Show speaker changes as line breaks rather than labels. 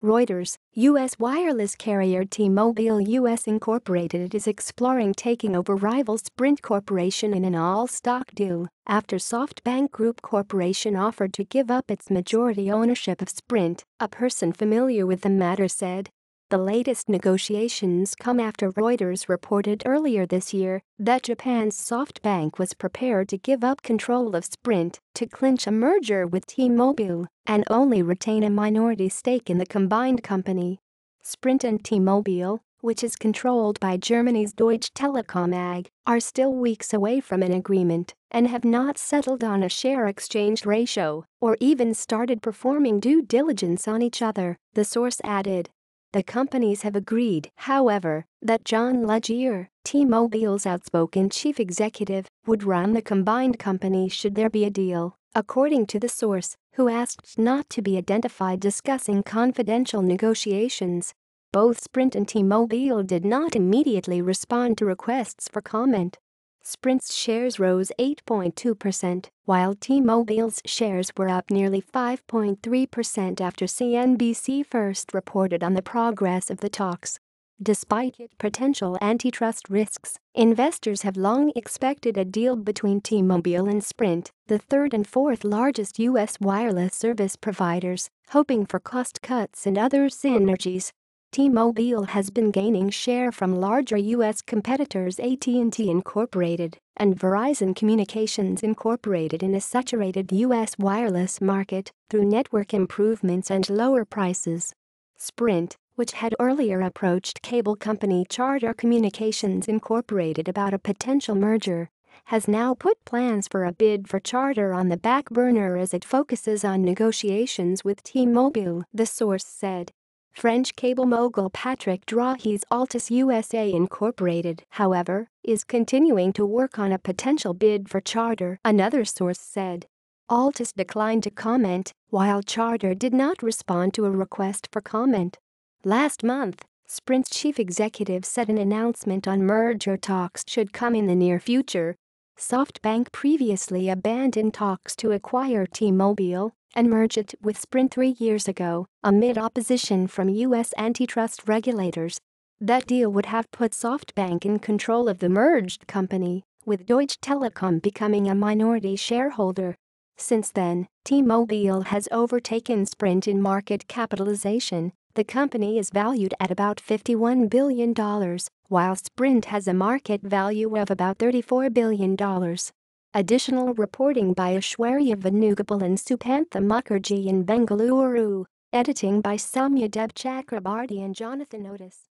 Reuters, U.S. wireless carrier T-Mobile US Incorporated is exploring taking over rival Sprint Corporation in an all-stock deal after SoftBank Group Corporation offered to give up its majority ownership of Sprint, a person familiar with the matter said. The latest negotiations come after Reuters reported earlier this year that Japan's SoftBank was prepared to give up control of Sprint to clinch a merger with T-Mobile and only retain a minority stake in the combined company. Sprint and T-Mobile, which is controlled by Germany's Deutsche Telekom AG, are still weeks away from an agreement and have not settled on a share exchange ratio or even started performing due diligence on each other, the source added. The companies have agreed, however, that John Legere, T-Mobile's outspoken chief executive, would run the combined company should there be a deal, according to the source, who asked not to be identified discussing confidential negotiations. Both Sprint and T-Mobile did not immediately respond to requests for comment. Sprint's shares rose 8.2%, while T-Mobile's shares were up nearly 5.3% after CNBC first reported on the progress of the talks. Despite potential antitrust risks, investors have long expected a deal between T-Mobile and Sprint, the third and fourth largest U.S. wireless service providers, hoping for cost cuts and other synergies. T-Mobile has been gaining share from larger U.S. competitors AT&T Incorporated and Verizon Communications Incorporated in a saturated U.S. wireless market through network improvements and lower prices. Sprint, which had earlier approached cable company Charter Communications Incorporated about a potential merger, has now put plans for a bid for Charter on the back burner as it focuses on negotiations with T-Mobile, the source said. French cable mogul Patrick Drahi's Altis USA Incorporated, however, is continuing to work on a potential bid for Charter, another source said. Altis declined to comment, while Charter did not respond to a request for comment. Last month, Sprint's chief executive said an announcement on merger talks should come in the near future. SoftBank previously abandoned talks to acquire T-Mobile and merge it with Sprint 3 years ago, amid opposition from U.S. antitrust regulators. That deal would have put SoftBank in control of the merged company, with Deutsche Telekom becoming a minority shareholder. Since then, T-Mobile has overtaken Sprint in market capitalization. The company is valued at about $51 billion, while Sprint has a market value of about $34 billion. Additional reporting by Aishwarya Venugopal and Supantha Mukherjee in Bengaluru. Editing by Soumya Deb Chakrabarty and Jonathan Otis.